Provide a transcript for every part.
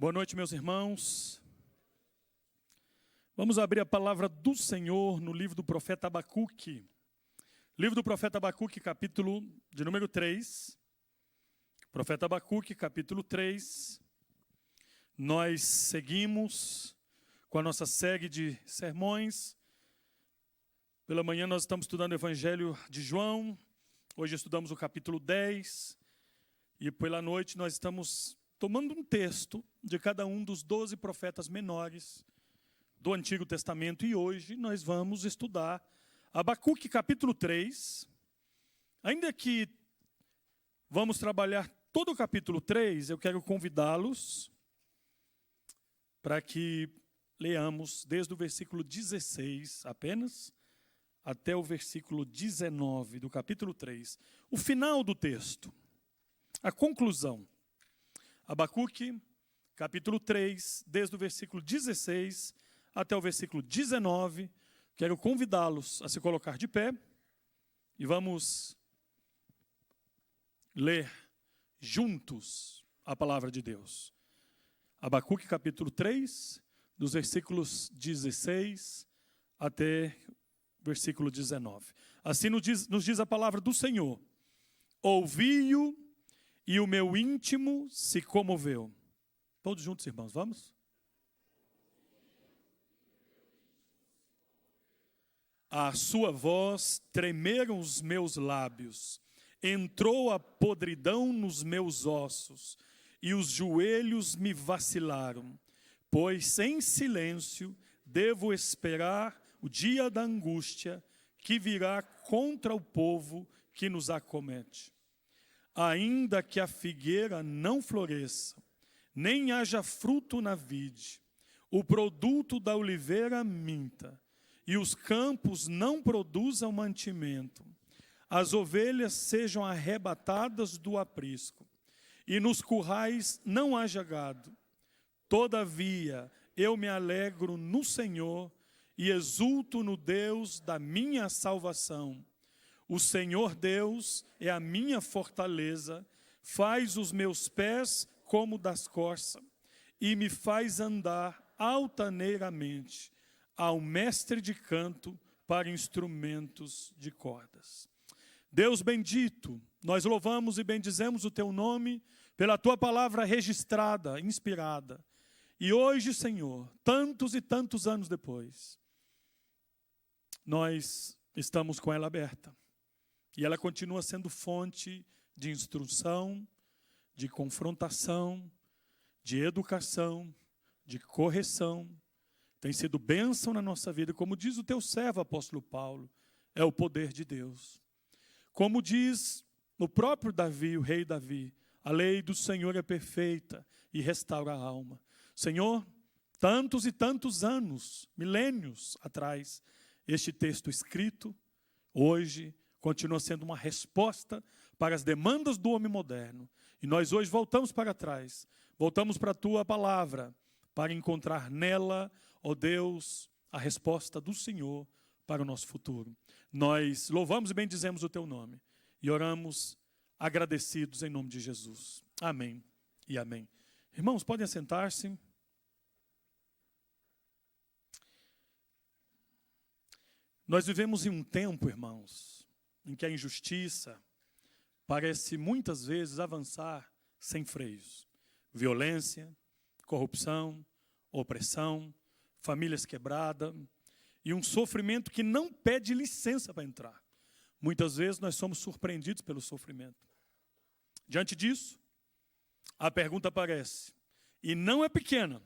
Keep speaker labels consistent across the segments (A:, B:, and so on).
A: Boa noite, meus irmãos. Vamos abrir a palavra do Senhor no livro do profeta Abacuque. Livro do profeta Abacuque, capítulo de número 3. Profeta Abacuque, capítulo 3. Nós seguimos com a nossa série de sermões. Pela manhã nós estamos estudando o Evangelho de João. Hoje estudamos o capítulo 10. E pela noite nós estamos tomando um texto de cada um dos 12 profetas menores do Antigo Testamento. E hoje nós vamos estudar Abacuque, capítulo 3. Ainda que vamos trabalhar todo o capítulo 3, eu quero convidá-los para que leamos desde o versículo 16 apenas até o versículo 19 do capítulo 3. O final do texto, a conclusão. Abacuque, capítulo 3, desde o versículo 16 até o versículo 19. Quero convidá-los a se colocar de pé e vamos ler juntos a palavra de Deus. Abacuque, capítulo 3, dos versículos 16 até o versículo 19. Assim nos diz a palavra do Senhor: ouvi-o e o meu íntimo se comoveu. Todos juntos, irmãos, vamos? A sua voz tremeram os meus lábios, entrou a podridão nos meus ossos, e os joelhos me vacilaram, pois em silêncio devo esperar o dia da angústia que virá contra o povo que nos acomete. Ainda que a figueira não floresça, nem haja fruto na vide, o produto da oliveira minta, e os campos não produzam mantimento, as ovelhas sejam arrebatadas do aprisco, e nos currais não haja gado. Todavia, eu me alegro no Senhor e exulto no Deus da minha salvação. O Senhor Deus é a minha fortaleza, faz os meus pés como das corças, e me faz andar altaneiramente, ao mestre de canto para instrumentos de cordas. Deus bendito, nós louvamos e bendizemos o teu nome pela tua palavra registrada, inspirada. E hoje, Senhor, tantos e tantos anos depois, nós estamos com ela aberta. E ela continua sendo fonte de instrução, de confrontação, de educação, de correção. Tem sido bênção na nossa vida, como diz o teu servo, apóstolo Paulo, é o poder de Deus. Como diz o próprio Davi, o rei Davi, a lei do Senhor é perfeita e restaura a alma. Senhor, tantos e tantos anos, milênios atrás, este texto escrito, hoje, continua sendo uma resposta para as demandas do homem moderno. E nós hoje voltamos para trás, voltamos para a tua palavra, para encontrar nela, ó Deus, a resposta do Senhor para o nosso futuro. Nós louvamos e bendizemos o teu nome e oramos agradecidos em nome de Jesus. Amém e amém. Irmãos, podem assentar-se. Nós vivemos em um tempo, irmãos, em que a injustiça parece muitas vezes avançar sem freios. Violência, corrupção, opressão, famílias quebradas e um sofrimento que não pede licença para entrar. Muitas vezes nós somos surpreendidos pelo sofrimento. Diante disso, a pergunta aparece, e não é pequena: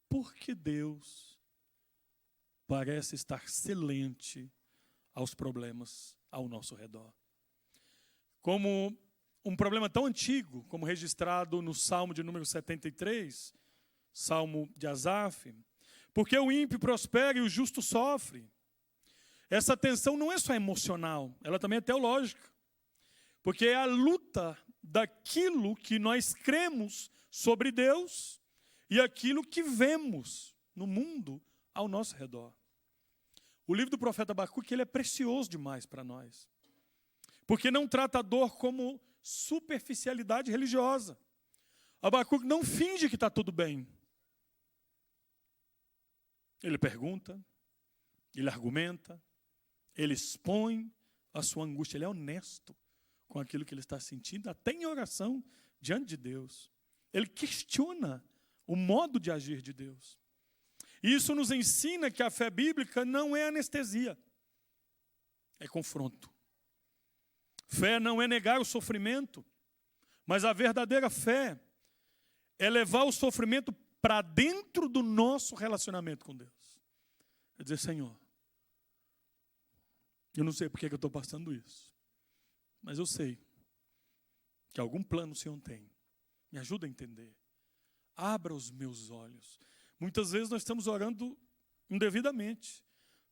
A: por que Deus parece estar silente aos problemas ao nosso redor? Como um problema tão antigo, como registrado no Salmo de número 73, Salmo de Asaf, porque o ímpio prospera e o justo sofre. Essa tensão não é só emocional, ela também é teológica, porque é a luta daquilo que nós cremos sobre Deus e aquilo que vemos no mundo ao nosso redor. O livro do profeta Abacuque, ele é precioso demais para nós, porque não trata a dor como superficialidade religiosa. Abacuque não finge que está tudo bem. Ele pergunta, ele argumenta, ele expõe a sua angústia. Ele é honesto com aquilo que ele está sentindo, até em oração diante de Deus. Ele questiona o modo de agir de Deus. E isso nos ensina que a fé bíblica não é anestesia, é confronto. Fé não é negar o sofrimento, mas a verdadeira fé é levar o sofrimento para dentro do nosso relacionamento com Deus. É dizer, Senhor, eu não sei por que eu estou passando isso, mas eu sei que algum plano o Senhor tem. Me ajuda a entender. Abra os meus olhos. Muitas vezes nós estamos orando indevidamente.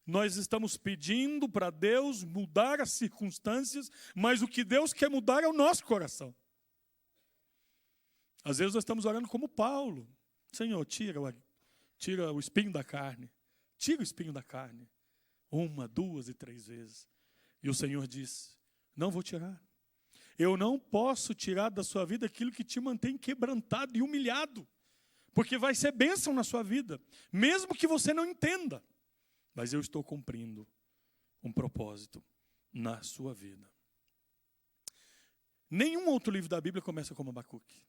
A: Nós estamos pedindo para Deus mudar as circunstâncias, mas o que Deus quer mudar é o nosso coração. Às vezes nós estamos orando como Paulo. Senhor, tira o espinho da carne. Tira o espinho da carne. 1, 2 e 3 vezes. E o Senhor diz, não vou tirar. Eu não posso tirar da sua vida aquilo que te mantém quebrantado e humilhado. Porque vai ser bênção na sua vida. Mesmo que você não entenda. Mas eu estou cumprindo um propósito na sua vida. Nenhum outro livro da Bíblia começa como Abacuque.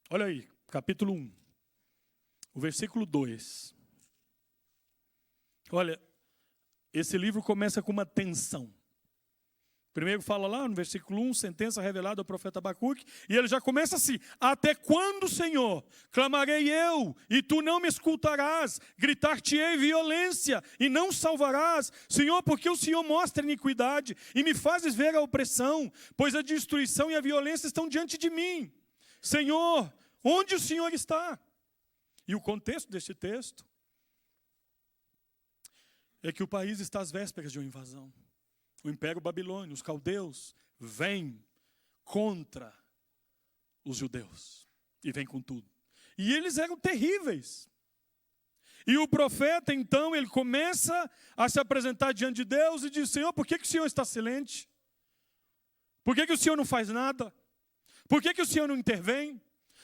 A: Olha aí, capítulo 1, o versículo 2. Olha, esse livro começa com uma tensão. Primeiro fala lá no versículo 1, sentença revelada ao profeta Abacuque, e ele já começa assim, até quando, Senhor, clamarei eu, e tu não me escutarás, gritar-te-ei violência, e não salvarás, Senhor, porque o Senhor mostra iniquidade, e me fazes ver a opressão, pois a destruição e a violência estão diante de mim. Senhor, onde o Senhor está? E o contexto deste texto é que o país está às vésperas de uma invasão. O Império Babilônio, os caldeus, vêm contra os judeus. E vêm com tudo. E eles eram terríveis. E o profeta, então, ele começa a se apresentar diante de Deus e diz, Senhor, por que o Senhor está silente? Por que o Senhor não faz nada? Por que o Senhor não intervém?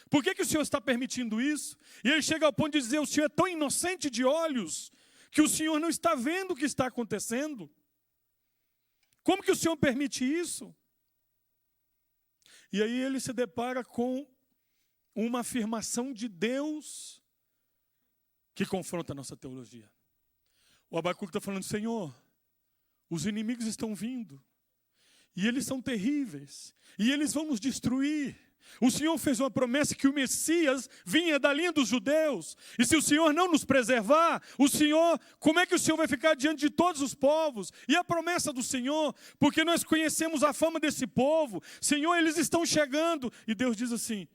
A: Por que o Senhor está permitindo isso? E ele chega ao ponto de dizer, o Senhor é tão inocente de olhos que o Senhor não está vendo o que está acontecendo. Como que o Senhor permite isso? E aí ele se depara com uma afirmação de Deus que confronta a nossa teologia. O Abacuque está falando, Senhor, os inimigos estão vindo, e eles são terríveis, e eles vão nos destruir. O Senhor fez uma promessa que o Messias vinha da linha dos judeus. E se o Senhor não nos preservar, como é que o Senhor vai ficar diante de todos os povos? E a promessa do Senhor, porque nós conhecemos a fama desse povo. Senhor, eles estão chegando. E Deus diz assim,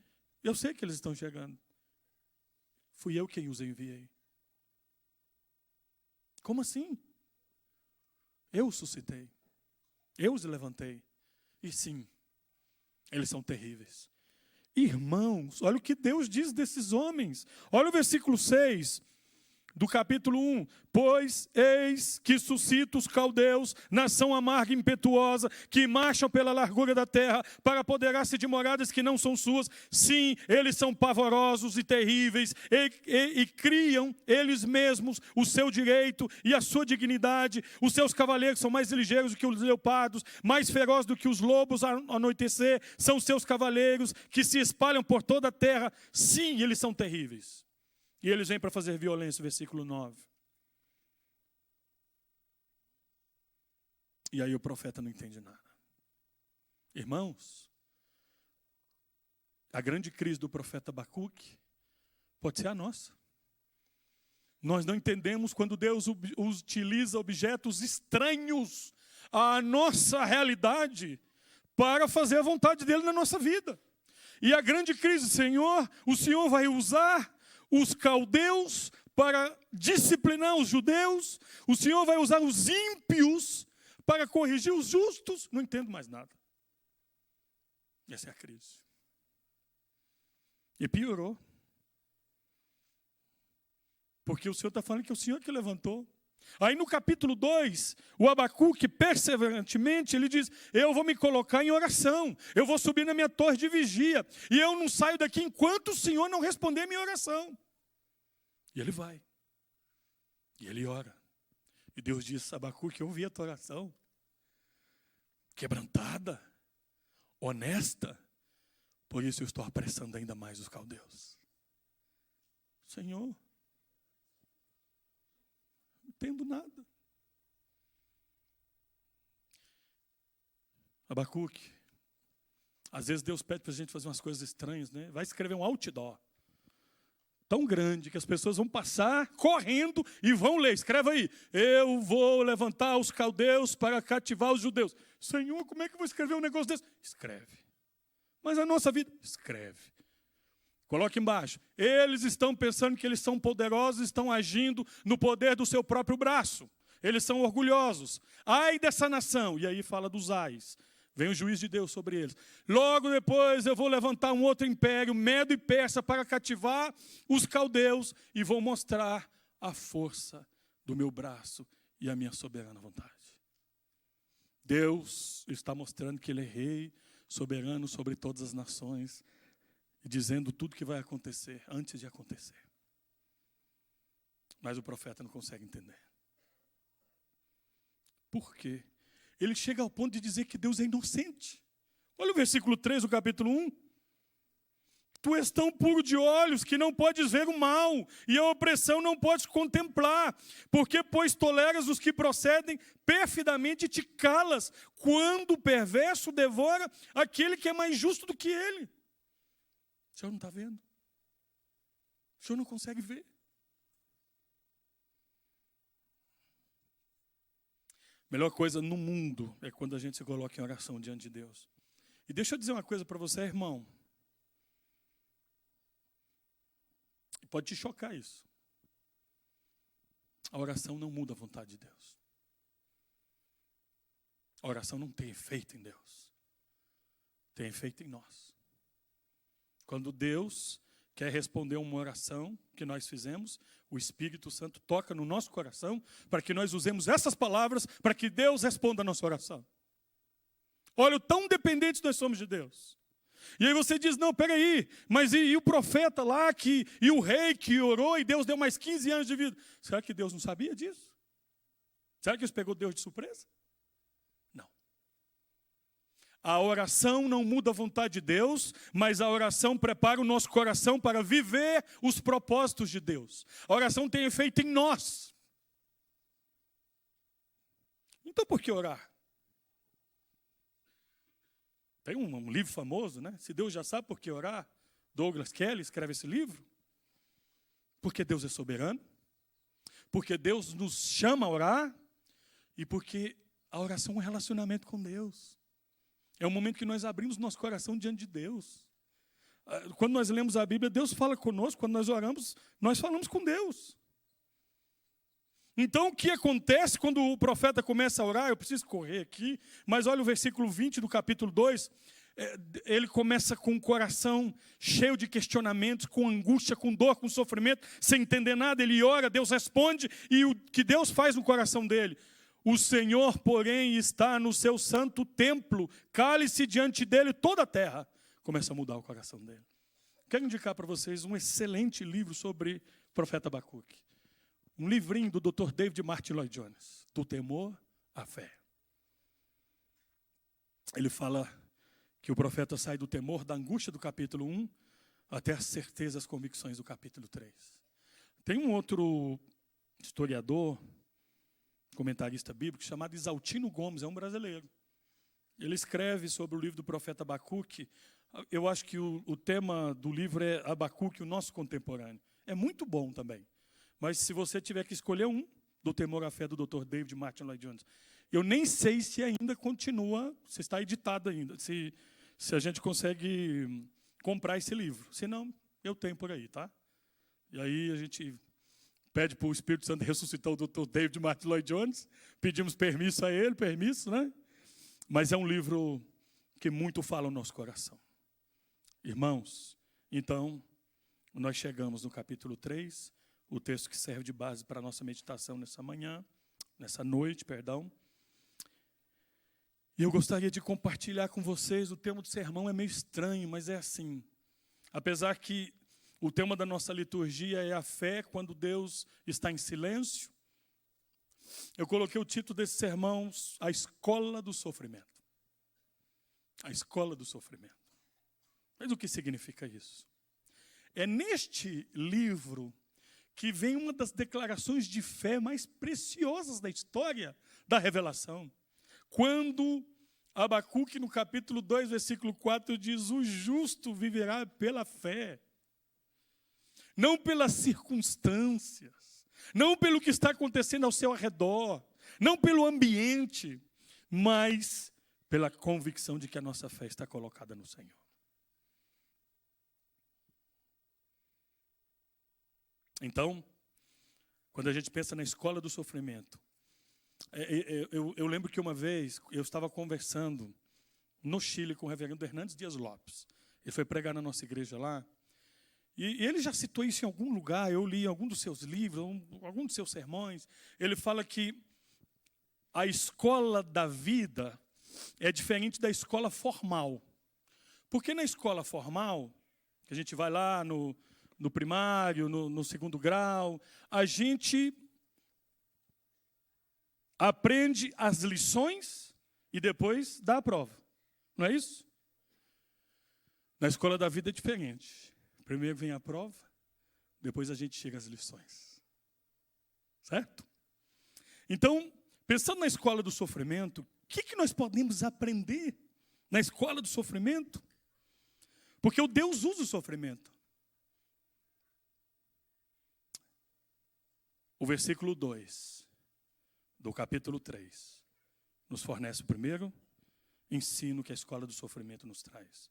A: eu sei que eles estão chegando. Fui eu quem os enviei. Como assim? Eu os suscitei. Eu os levantei. E sim, eles são terríveis. Irmãos, olha o que Deus diz desses homens. Olha o versículo 6 do capítulo 1. Pois eis que suscita os caldeus, nação amarga e impetuosa, que marcham pela largura da terra para apoderar-se de moradas que não são suas. Sim, eles são pavorosos e terríveis e criam eles mesmos o seu direito e a sua dignidade. Os seus cavaleiros são mais ligeiros do que os leopardos, mais ferozes do que os lobos ao anoitecer. São seus cavaleiros que se espalham por toda a terra. Sim, eles são terríveis. E eles vêm para fazer violência, versículo 9. E aí o profeta não entende nada. Irmãos, a grande crise do profeta Abacuque pode ser a nossa. Nós não entendemos quando Deus utiliza objetos estranhos à nossa realidade para fazer a vontade dele na nossa vida. E a grande crise, Senhor, o Senhor vai usar os caldeus para disciplinar os judeus, o Senhor vai usar os ímpios para corrigir os justos. Não entendo mais nada. Essa é a crise. E piorou. Porque o Senhor está falando que é o Senhor que levantou. Aí no capítulo 2, o Abacuque, perseverantemente, ele diz, eu vou me colocar em oração, eu vou subir na minha torre de vigia, e eu não saio daqui enquanto o Senhor não responder a minha oração. E ele vai, e ele ora. E Deus diz, Abacuque, eu ouvi a tua oração, quebrantada, honesta, por isso eu estou apressando ainda mais os caldeus. Senhor, não entendo nada. Abacuque, às vezes Deus pede para a gente fazer umas coisas estranhas, né? Vai escrever um outdoor tão grande que as pessoas vão passar correndo e vão ler. Escreve aí, eu vou levantar os caldeus para cativar os judeus. Senhor, como é que eu vou escrever um negócio desse? Escreve. Mas a nossa vida, escreve. Coloque embaixo, eles estão pensando que eles são poderosos, estão agindo no poder do seu próprio braço. Eles são orgulhosos. Ai dessa nação. E aí fala dos ais. Vem o juiz de Deus sobre eles. Logo depois eu vou levantar um outro império, Medo e Persa, para cativar os caldeus e vou mostrar a força do meu braço e a minha soberana vontade. Deus está mostrando que Ele é rei, soberano sobre todas as nações, e dizendo tudo que vai acontecer antes de acontecer. Mas o profeta não consegue entender. Por quê? Ele chega ao ponto de dizer que Deus é inocente. Olha o versículo 3 do capítulo 1. Tu és tão puro de olhos que não podes ver o mal, e a opressão não podes contemplar. Porque, pois, toleras os que procedem perfidamente e te calas, quando o perverso devora aquele que é mais justo do que ele. O senhor não está vendo? O senhor não consegue ver? A melhor coisa no mundo é quando a gente se coloca em oração diante de Deus. E deixa eu dizer uma coisa para você, irmão. Pode te chocar isso. A oração não muda a vontade de Deus. A oração não tem efeito em Deus. Tem efeito em nós. Quando Deus quer responder uma oração que nós fizemos, o Espírito Santo toca no nosso coração para que nós usemos essas palavras para que Deus responda a nossa oração. Olha o tão dependentes nós somos de Deus. E aí você diz, não, peraí, mas e o profeta lá, e o rei que orou e Deus deu mais 15 anos de vida? Será que Deus não sabia disso? Será que isso pegou Deus de surpresa? Não. A oração não muda a vontade de Deus, mas a oração prepara o nosso coração para viver os propósitos de Deus. A oração tem efeito em nós. Então por que orar? Tem um livro famoso, né? Se Deus já sabe por que orar, Douglas Kelly escreve esse livro. Porque Deus é soberano, porque Deus nos chama a orar e porque a oração é um relacionamento com Deus. É um momento que nós abrimos nosso coração diante de Deus. Quando nós lemos a Bíblia, Deus fala conosco. Quando nós oramos, nós falamos com Deus. Então, o que acontece quando o profeta começa a orar? Eu preciso correr aqui, mas olha o versículo 20 do capítulo 2. Ele começa com o coração cheio de questionamentos, com angústia, com dor, com sofrimento, sem entender nada. Ele ora, Deus responde, e o que Deus faz no coração dele? O Senhor, porém, está no seu santo templo, cale-se diante dele toda a terra. Começa a mudar o coração dele. Quero indicar para vocês um excelente livro sobre o profeta Abacuque. Um livrinho do Dr. David Martin Lloyd Jones, Do Temor à Fé. Ele fala que o profeta sai do temor, da angústia do capítulo 1, até as certezas, as convicções do capítulo 3. Tem um outro historiador, comentarista bíblico, chamado Isaltino Gomes, é um brasileiro. Ele escreve sobre o livro do profeta Abacuque. Eu acho que o tema do livro é Abacuque, o nosso contemporâneo. É muito bom também. Mas se você tiver que escolher um, Do Temor à Fé, do Dr. David Martin Lloyd Jones, eu nem sei se ainda continua, se está editado ainda, se a gente consegue comprar esse livro. Se não, eu tenho por aí, tá? E aí a gente pede para o Espírito Santo ressuscitar o Dr. David Martin Lloyd Jones, pedimos permisso a ele, né? Mas é um livro que muito fala no nosso coração. Irmãos, então, nós chegamos no capítulo 3, o texto que serve de base para a nossa meditação nessa noite. E eu gostaria de compartilhar com vocês, o tema do sermão é meio estranho, mas é assim. Apesar que o tema da nossa liturgia é a fé quando Deus está em silêncio, eu coloquei o título desse sermão, A Escola do Sofrimento. A Escola do Sofrimento. Mas o que significa isso? É neste livro que vem uma das declarações de fé mais preciosas da história da revelação. Quando Abacuque, no capítulo 2, versículo 4, diz: o justo viverá pela fé, não pelas circunstâncias, não pelo que está acontecendo ao seu redor, não pelo ambiente, mas pela convicção de que a nossa fé está colocada no Senhor. Então, quando a gente pensa na escola do sofrimento, eu lembro que uma vez eu estava conversando no Chile com o reverendo Hernandes Dias Lopes. Ele foi pregar na nossa igreja lá. E ele já citou isso em algum lugar, eu li em algum dos seus livros, algum dos seus sermões. Ele fala que a escola da vida é diferente da escola formal. Porque na escola formal, que a gente vai lá no primário, no segundo grau, a gente aprende as lições e depois dá a prova. Não é isso? Na escola da vida é diferente. Primeiro vem a prova, depois a gente chega às lições. Certo? Então, pensando na escola do sofrimento, o que nós podemos aprender na escola do sofrimento? Porque o Deus usa o sofrimento. O versículo 2 do capítulo 3 nos fornece o primeiro ensino que a escola do sofrimento nos traz.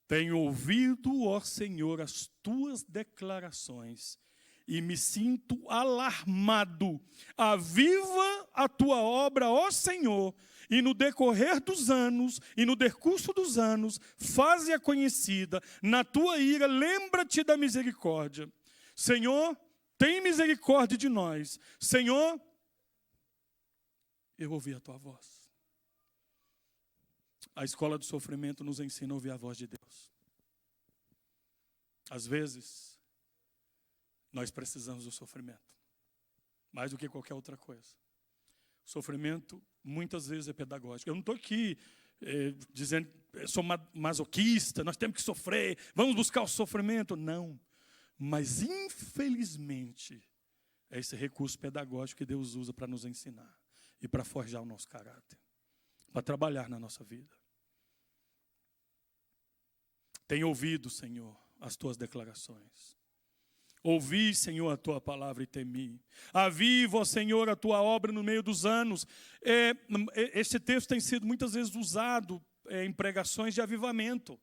A: Tenho ouvido, ó Senhor, as tuas declarações e me sinto alarmado. Aviva a tua obra, ó Senhor, e no decorrer dos anos, e no decurso dos anos, faze-a conhecida. Na tua ira, lembra-te da misericórdia. Senhor, tem misericórdia de nós. Senhor, eu ouvi a tua voz. A escola do sofrimento nos ensina a ouvir a voz de Deus. Às vezes, nós precisamos do sofrimento, mais do que qualquer outra coisa. O sofrimento, muitas vezes, é pedagógico. Eu não estou aqui dizendo, sou masoquista, nós temos que sofrer, vamos buscar o sofrimento. Não. Mas, infelizmente, é esse recurso pedagógico que Deus usa para nos ensinar e para forjar o nosso caráter, para trabalhar na nossa vida. Tenho ouvido, Senhor, as tuas declarações. Ouvi, Senhor, a tua palavra e temi. Aviva, ó Senhor, a tua obra no meio dos anos. Esse texto tem sido muitas vezes usado em pregações de avivamento.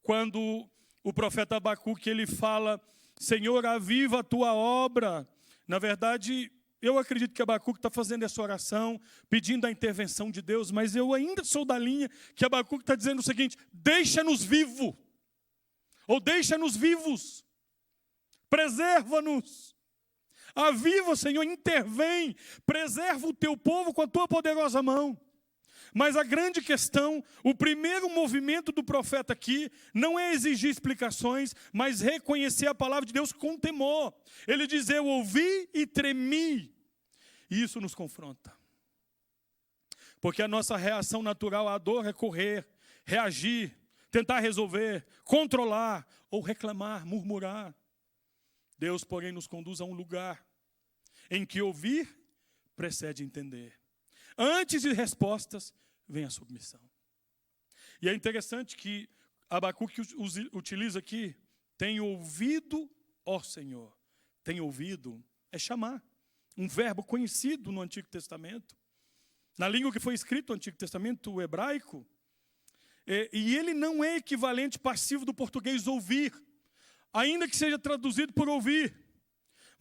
A: Quando o profeta Abacuque, ele fala: Senhor, aviva a tua obra. Na verdade, eu acredito que Abacuque está fazendo essa oração, pedindo a intervenção de Deus, mas eu ainda sou da linha que Abacuque está dizendo o seguinte: deixa-nos vivo, ou deixa-nos vivos, preserva-nos, aviva, Senhor, intervém, preserva o teu povo com a tua poderosa mão. Mas a grande questão, o primeiro movimento do profeta aqui, não é exigir explicações, mas reconhecer a palavra de Deus com temor. Ele diz: eu ouvi e tremi. E isso nos confronta. Porque a nossa reação natural à dor é correr, reagir, tentar resolver, controlar ou reclamar, murmurar. Deus, porém, nos conduz a um lugar em que ouvir precede entender. Antes de respostas, vem a submissão. E é interessante que Abacuque utiliza aqui: tem ouvido, ó Senhor. Tem ouvido é chamar. Um verbo conhecido no Antigo Testamento. Na língua que foi escrito no Antigo Testamento, o hebraico. E ele não é equivalente passivo do português ouvir, ainda que seja traduzido por ouvir.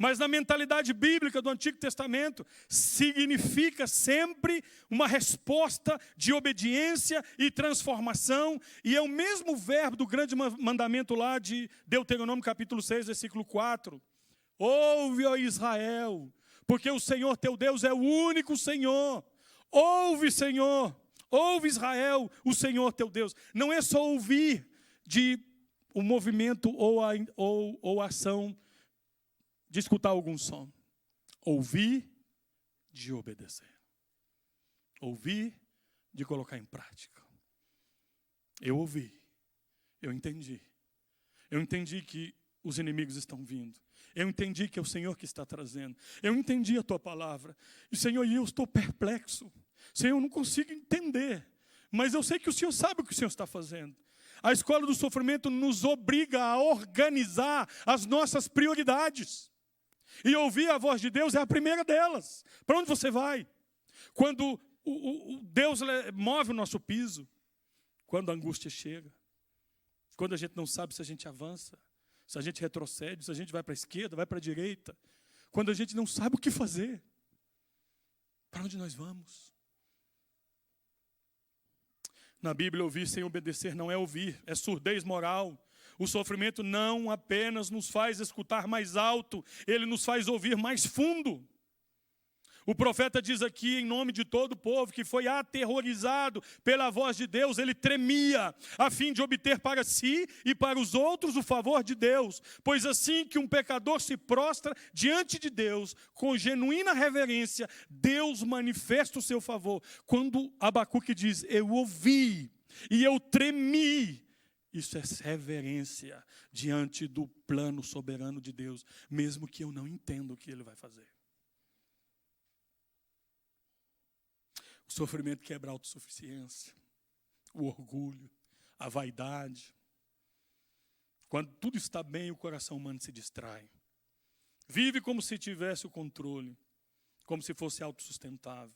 A: Mas na mentalidade bíblica do Antigo Testamento, significa sempre uma resposta de obediência e transformação. E é o mesmo verbo do grande mandamento lá de Deuteronômio capítulo 6, versículo 4. Ouve, ó Israel, porque o Senhor teu Deus é o único Senhor. Ouve, Senhor, ouve, Israel, o Senhor teu Deus. Não é só ouvir de um movimento ou a ação de escutar algum som. Ouvir de obedecer. Ouvir de colocar em prática. Eu ouvi, eu entendi. Eu entendi que os inimigos estão vindo. Eu entendi que é o Senhor que está trazendo. Eu entendi a tua palavra. E, Senhor, eu estou perplexo. Senhor, eu não consigo entender. Mas eu sei que o Senhor sabe o que o Senhor está fazendo. A escola do sofrimento nos obriga a organizar as nossas prioridades. E ouvir a voz de Deus é a primeira delas. Para onde você vai? Quando Deus move o nosso piso. Quando a angústia chega. Quando a gente não sabe se a gente avança. Se a gente retrocede, se a gente vai para a esquerda, vai para a direita. Quando a gente não sabe o que fazer. Para onde nós vamos? Na Bíblia, ouvir sem obedecer não é ouvir, é surdez moral. O sofrimento não apenas nos faz escutar mais alto, ele nos faz ouvir mais fundo. O profeta diz aqui, em nome de todo o povo, que foi aterrorizado pela voz de Deus, ele tremia, a fim de obter para si e para os outros o favor de Deus. Pois assim que um pecador se prostra diante de Deus, com genuína reverência, Deus manifesta o seu favor. Quando Abacuque diz, eu ouvi e eu tremi, isso é reverência diante do plano soberano de Deus, mesmo que eu não entenda o que ele vai fazer. O sofrimento quebra a autossuficiência, o orgulho, a vaidade. Quando tudo está bem, o coração humano se distrai. Vive como se tivesse o controle, como se fosse autossustentável.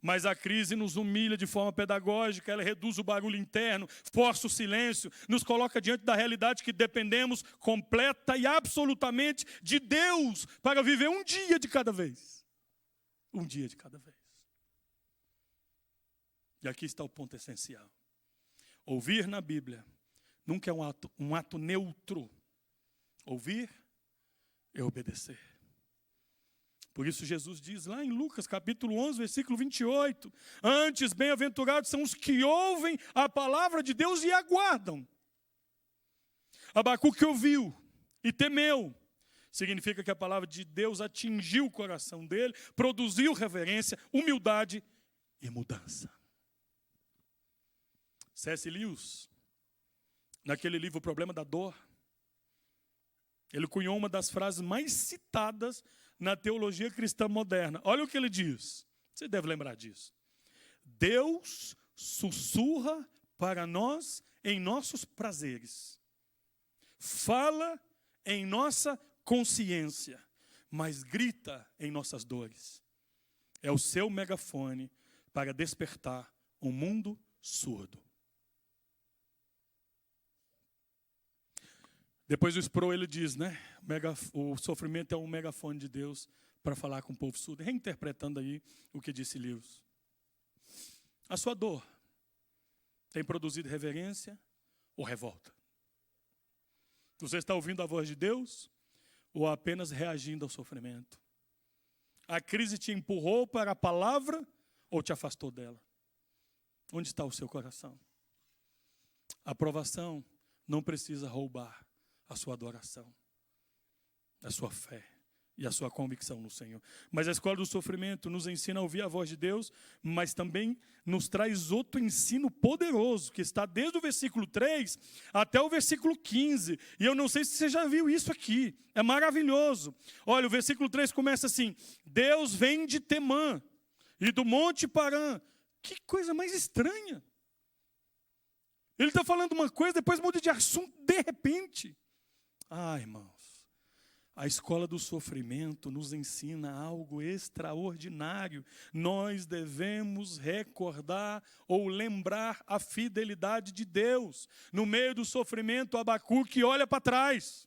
A: Mas a crise nos humilha de forma pedagógica, ela reduz o barulho interno, força o silêncio, nos coloca diante da realidade que dependemos completa e absolutamente de Deus para viver um dia de cada vez. Um dia de cada vez. E aqui está o ponto essencial. Ouvir na Bíblia nunca é um ato neutro. Ouvir é obedecer. Por isso Jesus diz lá em Lucas capítulo 11, versículo 28. Antes, bem-aventurados são os que ouvem a palavra de Deus e aguardam. Abacuque ouviu e temeu. Significa que a palavra de Deus atingiu o coração dele, produziu reverência, humildade e mudança. C.S. Lewis, naquele livro O Problema da Dor, ele cunhou uma das frases mais citadas na teologia cristã moderna. Olha o que ele diz, você deve lembrar disso. Deus sussurra para nós em nossos prazeres, fala em nossa consciência, mas grita em nossas dores. É o seu megafone para despertar um mundo surdo. Depois o Sproul, ele diz, né? O sofrimento é um megafone de Deus para falar com o povo surdo. Reinterpretando aí o que disse Lewis. A sua dor tem produzido reverência ou revolta? Você está ouvindo a voz de Deus ou apenas reagindo ao sofrimento? A crise te empurrou para a palavra ou te afastou dela? Onde está o seu coração? A aprovação não precisa roubar a sua adoração, a sua fé e a sua convicção no Senhor. Mas a escola do sofrimento nos ensina a ouvir a voz de Deus, mas também nos traz outro ensino poderoso, que está desde o versículo 3 até o versículo 15. E eu não sei se você já viu isso aqui, é maravilhoso. Olha, o versículo 3 começa assim, Deus vem de Temã e do Monte Parã. Que coisa mais estranha. Ele está falando uma coisa, depois muda de assunto de repente. Ah, irmãos, a escola do sofrimento nos ensina algo extraordinário. Nós devemos recordar ou lembrar a fidelidade de Deus. No meio do sofrimento, Abacuque olha para trás.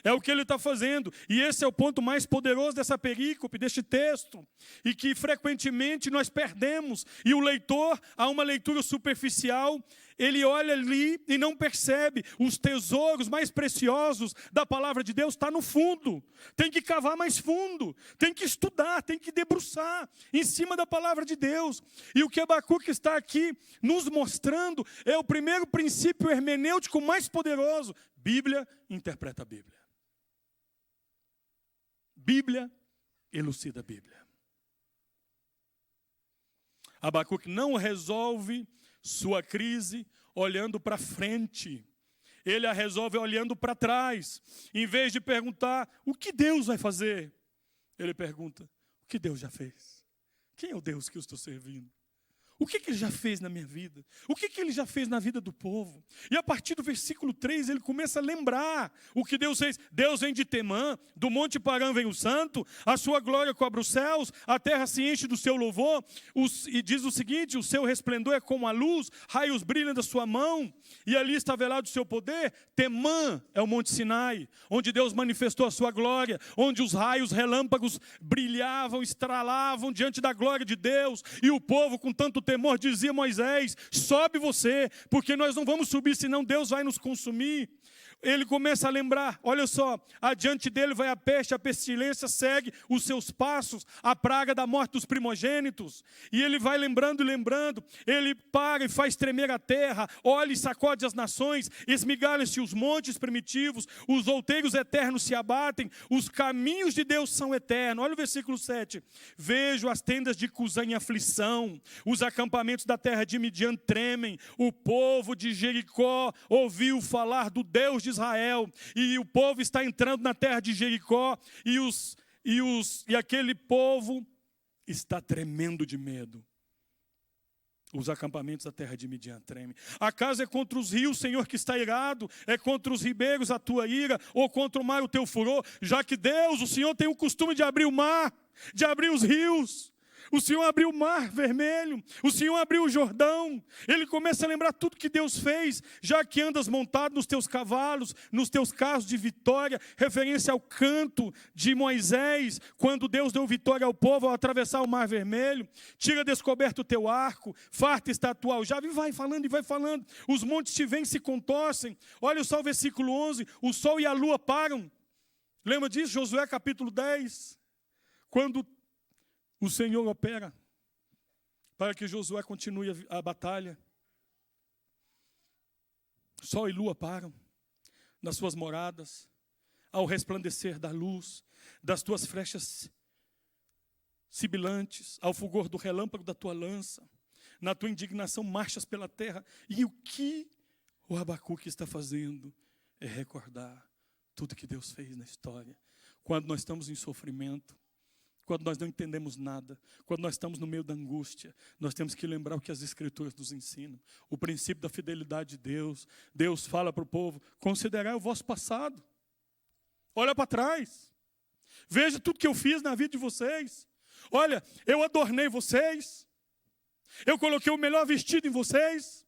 A: É o que ele está fazendo. E esse é o ponto mais poderoso dessa perícope, deste texto. E que frequentemente nós perdemos. E o leitor, há uma leitura superficial, ele olha ali e não percebe. Os tesouros mais preciosos da palavra de Deus estão no fundo. Tem que cavar mais fundo. Tem que estudar, tem que debruçar em cima da palavra de Deus. E o que Abacuque está aqui nos mostrando é o primeiro princípio hermenêutico mais poderoso. Bíblia interpreta a Bíblia. Bíblia elucida a Bíblia. Abacuque não resolve sua crise olhando para frente. Ele a resolve olhando para trás. Em vez de perguntar, o que Deus vai fazer? Ele pergunta, o que Deus já fez? Quem é o Deus que eu estou servindo? O que ele já fez na minha vida? O que ele já fez na vida do povo? E a partir do versículo 3, ele começa a lembrar o que Deus fez. Deus vem de Temã, do Monte Parã vem o santo, a sua glória cobre os céus, a terra se enche do seu louvor. E diz o seguinte, o seu resplendor é como a luz, raios brilham da sua mão, e ali está velado o seu poder. Temã é o Monte Sinai, onde Deus manifestou a sua glória, onde os raios relâmpagos brilhavam, estralavam diante da glória de Deus, e o povo com tanto temor dizia Moisés, sobe você, porque nós não vamos subir, senão Deus vai nos consumir. Ele começa a lembrar, olha só, adiante dele vai a peste, a pestilência segue os seus passos, a praga da morte dos primogênitos, e ele vai lembrando e lembrando, ele para e faz tremer a terra, olha e sacode as nações, esmigalham-se os montes primitivos, os outeiros eternos se abatem, os caminhos de Deus são eternos. Olha o versículo 7, vejo as tendas de Cusã em aflição, os acampamentos da terra de Midian tremem, o povo de Jericó ouviu falar do Deus de Israel, e o povo está entrando na terra de Jericó, e aquele povo está tremendo de medo. Os acampamentos da terra de Midian tremem. Acaso é contra os rios, Senhor, que está irado? É contra os ribeiros a tua ira? Ou contra o mar o teu furor? Já que Deus, o Senhor tem o costume de abrir o mar, de abrir os rios. O Senhor abriu o mar vermelho, o Senhor abriu o Jordão. Ele começa a lembrar tudo que Deus fez, já que andas montado nos teus cavalos, nos teus carros de vitória, referência ao canto de Moisés, quando Deus deu vitória ao povo ao atravessar o mar vermelho. Tira descoberto o teu arco, farta está a tua aljava, e vai falando, os montes te vêm e se contorcem. Olha só o versículo 11, o sol e a lua param. Lembra disso, Josué capítulo 10? Quando o Senhor opera para que Josué continue a batalha. Sol e lua param nas suas moradas, ao resplandecer da luz, das tuas flechas sibilantes, ao fulgor do relâmpago da tua lança. Na tua indignação marchas pela terra. E o que o Abacuque está fazendo é recordar tudo que Deus fez na história. Quando nós estamos em sofrimento, quando nós não entendemos nada, quando nós estamos no meio da angústia, nós temos que lembrar o que as Escrituras nos ensinam. O princípio da fidelidade de Deus. Deus fala para o povo, considerai o vosso passado. Olha para trás. Veja tudo que eu fiz na vida de vocês. Olha, eu adornei vocês. Eu coloquei o melhor vestido em vocês.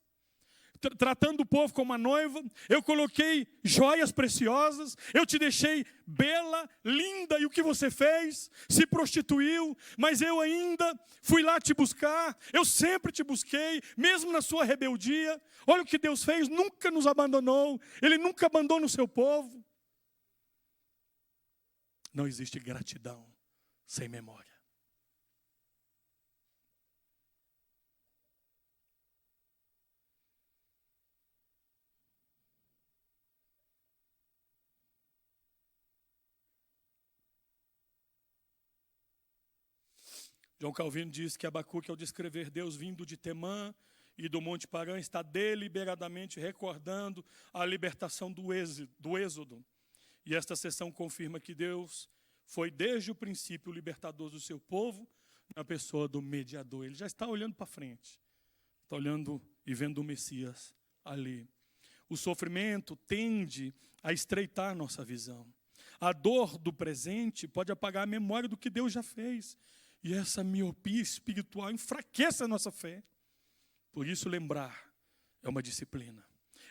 A: Tratando o povo como uma noiva, eu coloquei joias preciosas, eu te deixei bela, linda, e o que você fez? Se prostituiu, mas eu ainda fui lá te buscar, eu sempre te busquei, mesmo na sua rebeldia. Olha o que Deus fez, nunca nos abandonou, Ele nunca abandona o seu povo. Não existe gratidão sem memória. João Calvino diz que Abacuque, ao descrever Deus vindo de Temã e do Monte Parã, está deliberadamente recordando a libertação do Êxodo. E esta sessão confirma que Deus foi desde o princípio o libertador do seu povo, na pessoa do mediador. Ele já está olhando para frente, está olhando e vendo o Messias ali. O sofrimento tende a estreitar nossa visão. A dor do presente pode apagar a memória do que Deus já fez. E essa miopia espiritual enfraquece a nossa fé. Por isso, lembrar é uma disciplina.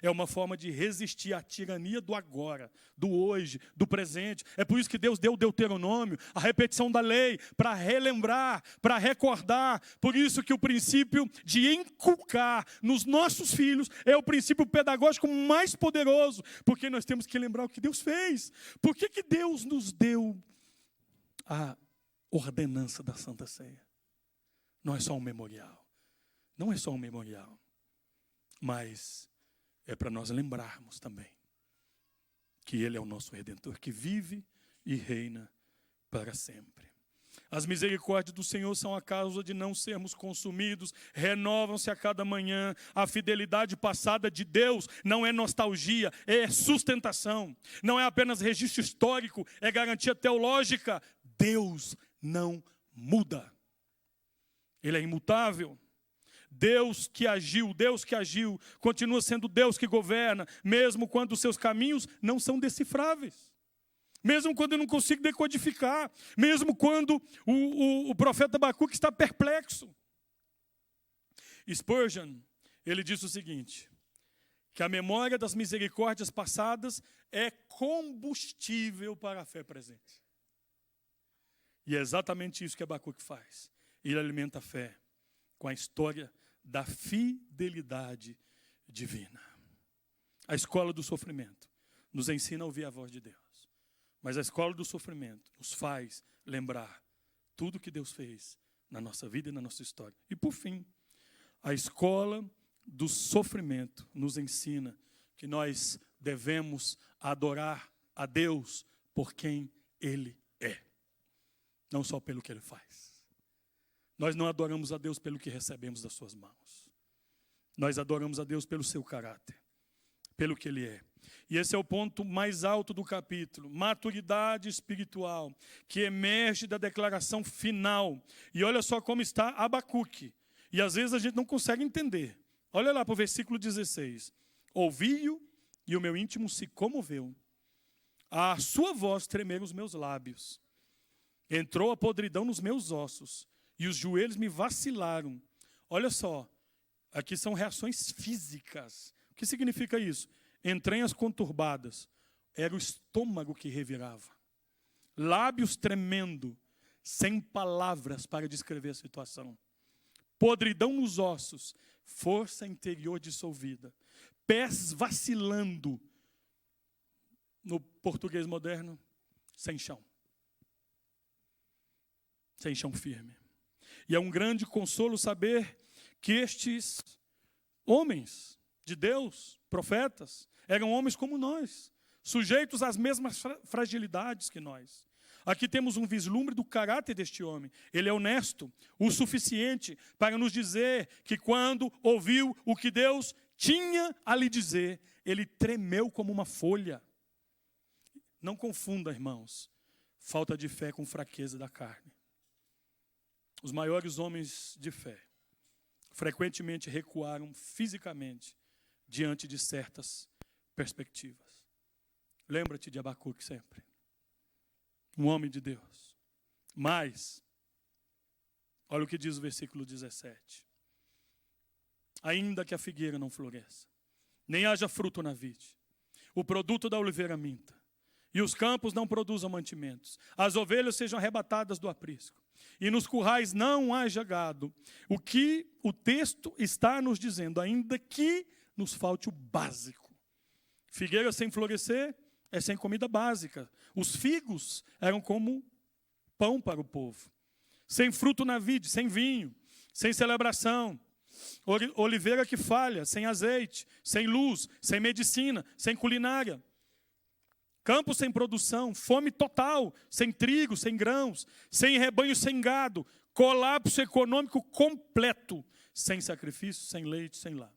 A: É uma forma de resistir à tirania do agora, do hoje, do presente. É por isso que Deus deu o Deuteronômio, a repetição da lei, para relembrar, para recordar. Por isso que o princípio de inculcar nos nossos filhos é o princípio pedagógico mais poderoso, porque nós temos que lembrar o que Deus fez. Por que Deus nos deu a ordenança da Santa Ceia? Não é só um memorial. Não é só um memorial. Mas é para nós lembrarmos também que Ele é o nosso Redentor, que vive e reina para sempre. As misericórdias do Senhor são a causa de não sermos consumidos, renovam-se a cada manhã. A fidelidade passada de Deus não é nostalgia, é sustentação. Não é apenas registro histórico, é garantia teológica. Deus não muda. Ele é imutável. Deus que agiu, continua sendo Deus que governa, mesmo quando os seus caminhos não são decifráveis. Mesmo quando eu não consigo decodificar, mesmo quando o profeta Abacuque está perplexo. Spurgeon, ele disse o seguinte, que a memória das misericórdias passadas é combustível para a fé presente. E é exatamente isso que Abacuque faz. Ele alimenta a fé com a história da fidelidade divina. A escola do sofrimento nos ensina a ouvir a voz de Deus. Mas a escola do sofrimento nos faz lembrar tudo que Deus fez na nossa vida e na nossa história. E por fim, a escola do sofrimento nos ensina que nós devemos adorar a Deus por quem Ele é. Não só pelo que Ele faz. Nós não adoramos a Deus pelo que recebemos das suas mãos. Nós adoramos a Deus pelo seu caráter, pelo que Ele é. E esse é o ponto mais alto do capítulo, maturidade espiritual, que emerge da declaração final. E olha só como está Abacuque. E às vezes a gente não consegue entender. Olha lá para o versículo 16. Ouvi-o e o meu íntimo se comoveu. A sua voz tremeram os meus lábios. Entrou a podridão nos meus ossos e os joelhos me vacilaram. Olha só, aqui são reações físicas. O que significa isso? Entranhas conturbadas, era o estômago que revirava. Lábios tremendo, sem palavras para descrever a situação. Podridão nos ossos, força interior dissolvida. Pés vacilando, no português moderno, sem chão. Sem chão firme. E é um grande consolo saber que estes homens de Deus, profetas, eram homens como nós, sujeitos às mesmas fragilidades que nós. Aqui temos um vislumbre do caráter deste homem. Ele é honesto, o suficiente para nos dizer que quando ouviu o que Deus tinha a lhe dizer, ele tremeu como uma folha. Não confunda, irmãos, falta de fé com fraqueza da carne. Os maiores homens de fé frequentemente recuaram fisicamente diante de certas perspectivas. Lembra-te de Abacuque sempre. Um homem de Deus. Mas, olha o que diz o versículo 17. Ainda que a figueira não floresça, nem haja fruto na vide, o produto da oliveira minta, e os campos não produzam mantimentos, as ovelhas sejam arrebatadas do aprisco, e nos currais não haja gado. O que o texto está nos dizendo, ainda que nos falte o básico. Figueira sem florescer é sem comida básica. Os figos eram como pão para o povo. Sem fruto na vide, sem vinho, sem celebração. Oliveira que falha, sem azeite, sem luz, sem medicina, sem culinária. Campo sem produção, fome total, sem trigo, sem grãos, sem rebanho, sem gado, colapso econômico completo, sem sacrifício, sem leite, sem lá.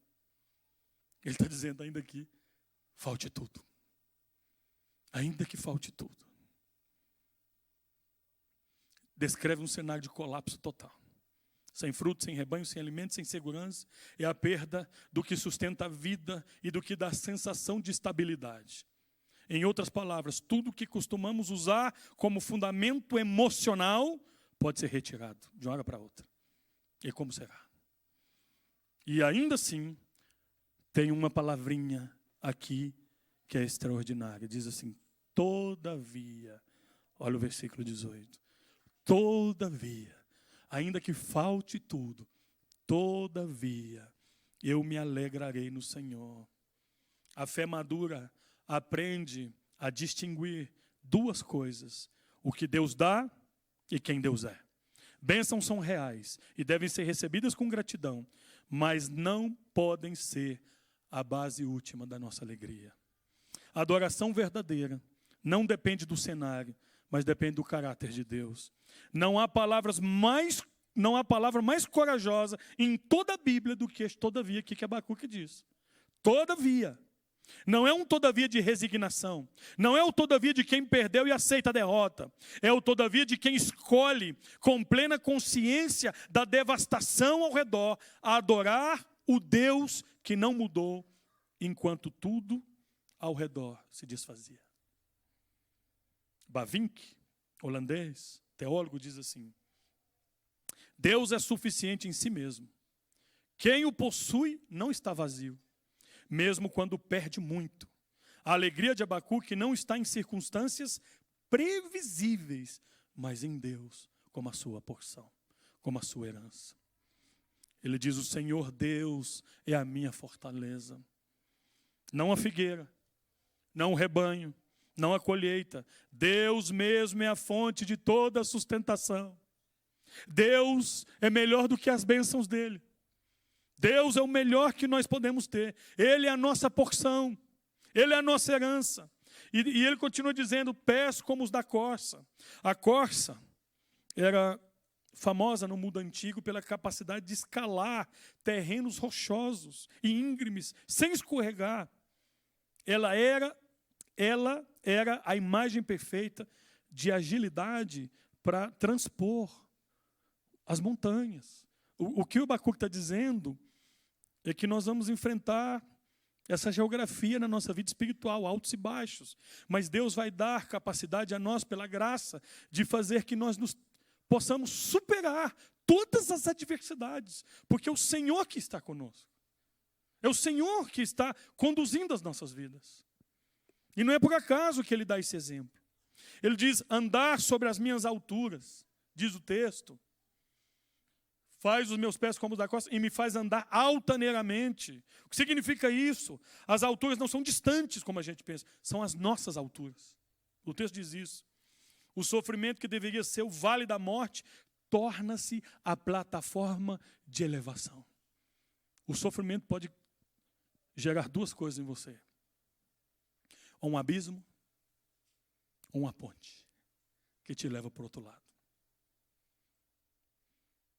A: Ele está dizendo ainda que falte tudo. Ainda que falte tudo. Descreve um cenário de colapso total. Sem fruto, sem rebanho, sem alimento, sem segurança. É a perda do que sustenta a vida e do que dá sensação de estabilidade. Em outras palavras, tudo que costumamos usar como fundamento emocional pode ser retirado de uma hora para outra. E como será? E ainda assim, tem uma palavrinha aqui que é extraordinária. Diz assim: todavia, olha o versículo 18. Todavia, ainda que falte tudo, todavia, eu me alegrarei no Senhor. A fé madura aprende a distinguir duas coisas: o que Deus dá e quem Deus é. Bênçãos são reais e devem ser recebidas com gratidão, mas não podem ser a base última da nossa alegria. A adoração verdadeira não depende do cenário, mas depende do caráter de Deus. Não há palavra mais corajosa em toda a Bíblia do que este todavia aqui que Abacuque diz. Todavia. Não é um todavia de resignação. Não é o todavia de quem perdeu e aceita a derrota. É o todavia de quem escolhe, com plena consciência da devastação ao redor, a adorar o Deus que não mudou, enquanto tudo ao redor se desfazia. Bavinck, holandês, teólogo, diz assim: Deus é suficiente em si mesmo. Quem o possui não está vazio, mesmo quando perde muito. A alegria de Abacuque não está em circunstâncias previsíveis, mas em Deus, como a sua porção, como a sua herança. Ele diz: o Senhor Deus é a minha fortaleza. Não a figueira, não o rebanho, não a colheita. Deus mesmo é a fonte de toda a sustentação. Deus é melhor do que as bênçãos dele. Deus é o melhor que nós podemos ter. Ele é a nossa porção. Ele é a nossa herança. E ele continua dizendo: pés como os da corça. A corça era famosa no mundo antigo pela capacidade de escalar terrenos rochosos e íngremes, sem escorregar. Ela era a imagem perfeita de agilidade para transpor as montanhas. O que o Abacuque está dizendo é que nós vamos enfrentar essa geografia na nossa vida espiritual, altos e baixos. Mas Deus vai dar capacidade a nós, pela graça, de fazer que nós possamos superar todas as adversidades. Porque é o Senhor que está conosco. É o Senhor que está conduzindo as nossas vidas. E não é por acaso que ele dá esse exemplo. Ele diz: andar sobre as minhas alturas, diz o texto. Faz os meus pés como os da costa e me faz andar altaneiramente. O que significa isso? As alturas não são distantes, como a gente pensa, são as nossas alturas. O texto diz isso. O sofrimento que deveria ser o vale da morte torna-se a plataforma de elevação. O sofrimento pode gerar duas coisas em você: ou um abismo, ou uma ponte que te leva para o outro lado.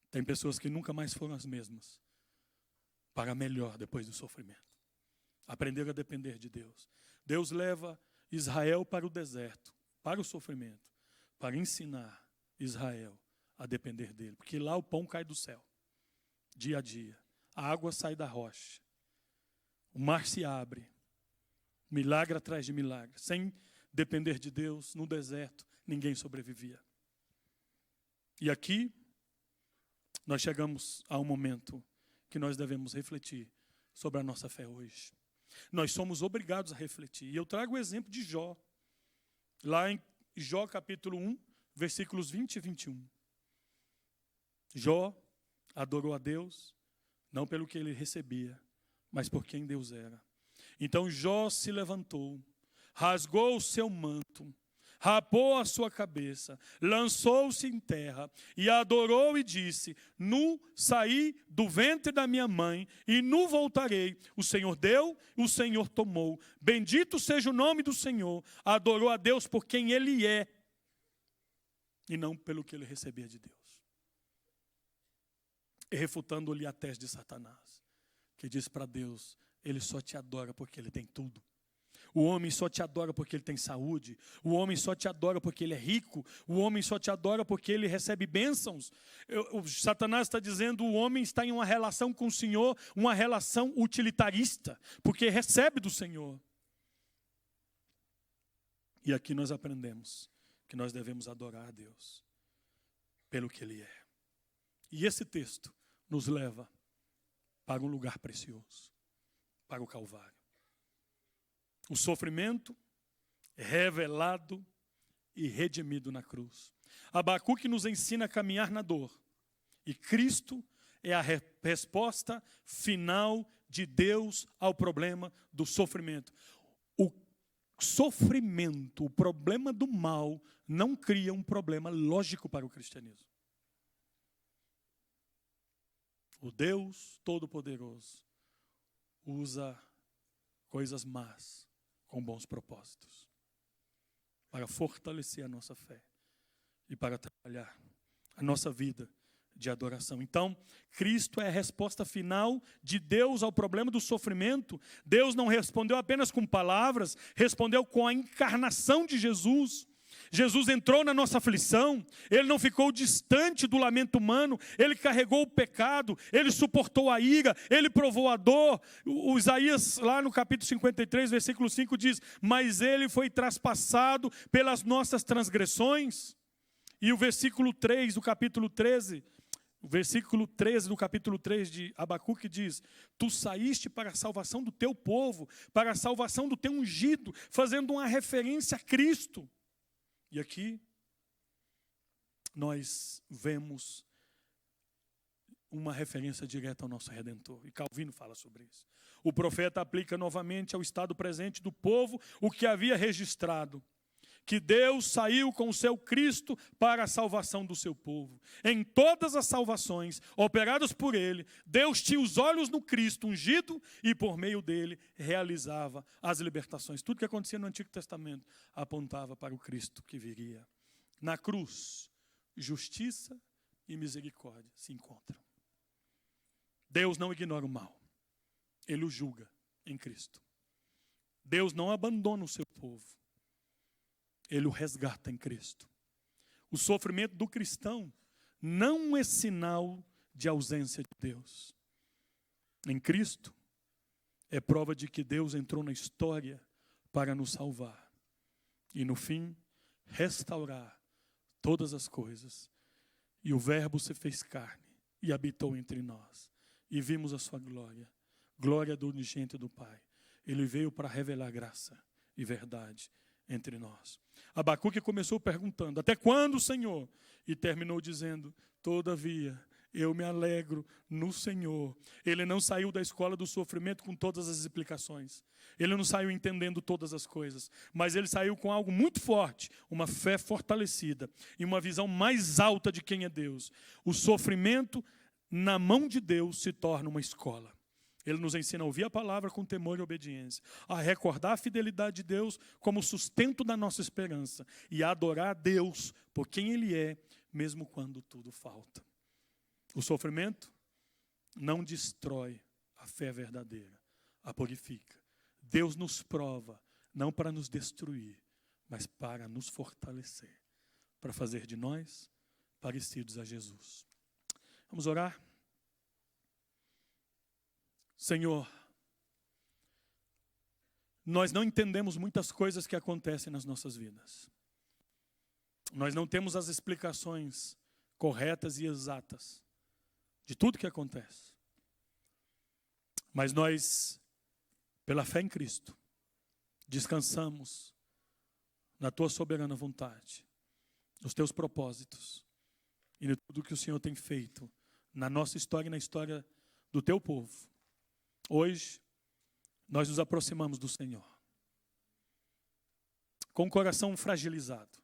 A: Tem pessoas que nunca mais foram as mesmas para melhor depois do sofrimento. Aprenderam a depender de Deus. Deus leva Israel para o deserto, para o sofrimento, para ensinar Israel a depender dele. Porque lá o pão cai do céu, dia a dia. A água sai da rocha. O mar se abre. Milagre atrás de milagre. Sem depender de Deus, no deserto, ninguém sobrevivia. E aqui, nós chegamos a um momento que nós devemos refletir sobre a nossa fé hoje. Nós somos obrigados a refletir. E eu trago o exemplo de Jó. Lá em Jó capítulo 1, versículos 20 e 21. Jó adorou a Deus, não pelo que ele recebia, mas por quem Deus era. Então Jó se levantou, rasgou o seu manto, rapou a sua cabeça, lançou-se em terra e adorou e disse: nu saí do ventre da minha mãe e nu voltarei. O Senhor deu, o Senhor tomou. Bendito seja o nome do Senhor. Adorou a Deus por quem ele é e não pelo que ele recebia de Deus. E refutando-lhe a tese de Satanás, que diz para Deus: ele só te adora porque ele tem tudo. O homem só te adora porque ele tem saúde. O homem só te adora porque ele é rico. O homem só te adora porque ele recebe bênçãos. O Satanás está dizendo: o homem está em uma relação com o Senhor, uma relação utilitarista, porque recebe do Senhor. E aqui nós aprendemos que nós devemos adorar a Deus pelo que ele é. E esse texto nos leva para um lugar precioso, para o Calvário. O sofrimento revelado e redimido na cruz. Abacuque nos ensina a caminhar na dor. E Cristo é a resposta final de Deus ao problema do sofrimento. O sofrimento, o problema do mal, não cria um problema lógico para o cristianismo. O Deus Todo-Poderoso usa coisas más com bons propósitos para fortalecer a nossa fé e para trabalhar a nossa vida de adoração. Então, Cristo é a resposta final de Deus ao problema do sofrimento. Deus não respondeu apenas com palavras, respondeu com a encarnação de Jesus. Jesus entrou na nossa aflição, Ele não ficou distante do lamento humano, Ele carregou o pecado, Ele suportou a ira, Ele provou a dor. O Isaías, lá no capítulo 53, versículo 5, diz: mas Ele foi traspassado pelas nossas transgressões. E o versículo 3 do capítulo 13, o versículo 13 do capítulo 3 de Abacuque diz: tu saíste para a salvação do teu povo, para a salvação do teu ungido, fazendo uma referência a Cristo. E aqui nós vemos uma referência direta ao nosso Redentor. E Calvino fala sobre isso. O profeta aplica novamente ao estado presente do povo o que havia registrado: que Deus saiu com o seu Cristo para a salvação do seu povo. Em todas as salvações operadas por Ele, Deus tinha os olhos no Cristo ungido e por meio dele realizava as libertações. Tudo que acontecia no Antigo Testamento apontava para o Cristo que viria. Na cruz, justiça e misericórdia se encontram. Deus não ignora o mal, Ele o julga em Cristo. Deus não abandona o seu povo, Ele o resgata em Cristo. O sofrimento do cristão não é sinal de ausência de Deus. Em Cristo, é prova de que Deus entrou na história para nos salvar. E no fim, restaurar todas as coisas. E o Verbo se fez carne e habitou entre nós. E vimos a sua glória, glória do unigênito do Pai. Ele veio para revelar graça e verdade entre nós. Abacuque começou perguntando: até quando, Senhor? E terminou dizendo: todavia, eu me alegro no Senhor. Ele não saiu da escola do sofrimento com todas as explicações. Ele não saiu entendendo todas as coisas. Mas ele saiu com algo muito forte, uma fé fortalecida e uma visão mais alta de quem é Deus. O sofrimento na mão de Deus se torna uma escola. Ele nos ensina a ouvir a palavra com temor e obediência, a recordar a fidelidade de Deus como sustento da nossa esperança e a adorar a Deus por quem Ele é, mesmo quando tudo falta. O sofrimento não destrói a fé verdadeira, a purifica. Deus nos prova, não para nos destruir, mas para nos fortalecer, para fazer de nós parecidos a Jesus. Vamos orar? Senhor, nós não entendemos muitas coisas que acontecem nas nossas vidas. Nós não temos as explicações corretas e exatas de tudo que acontece. Mas nós, pela fé em Cristo, descansamos na Tua soberana vontade, nos Teus propósitos e em tudo que o Senhor tem feito na nossa história e na história do Teu povo. Hoje, nós nos aproximamos do Senhor com o coração fragilizado,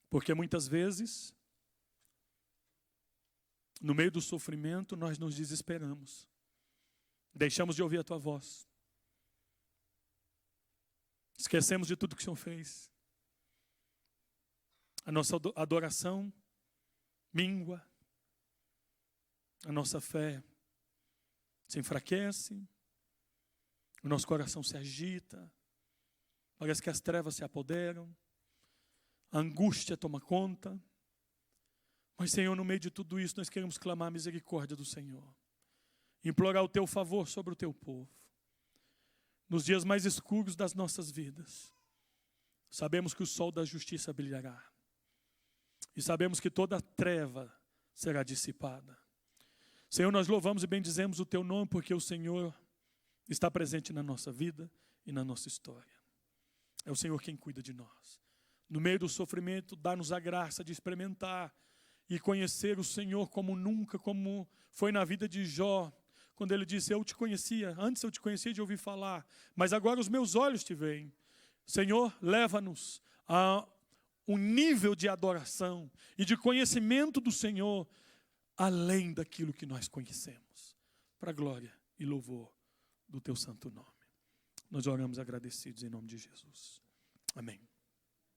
A: porque muitas vezes, no meio do sofrimento, nós nos desesperamos, deixamos de ouvir a Tua voz, esquecemos de tudo que o Senhor fez, a nossa adoração mingua, a nossa fé se enfraquece, o nosso coração se agita, parece que as trevas se apoderam, a angústia toma conta. Mas, Senhor, no meio de tudo isso, nós queremos clamar a misericórdia do Senhor, implorar o Teu favor sobre o Teu povo. Nos dias mais escuros das nossas vidas, sabemos que o sol da justiça brilhará, e sabemos que toda treva será dissipada. Senhor, nós louvamos e bendizemos o Teu nome, porque o Senhor está presente na nossa vida e na nossa história. É o Senhor quem cuida de nós. No meio do sofrimento, dá-nos a graça de experimentar e conhecer o Senhor como nunca, como foi na vida de Jó, quando ele disse: eu te conhecia, antes eu te conhecia de ouvir falar, mas agora os meus olhos te veem. Senhor, leva-nos a um nível de adoração e de conhecimento do Senhor além daquilo que nós conhecemos, para a glória e louvor do teu santo nome. Nós oramos agradecidos em nome de Jesus. Amém.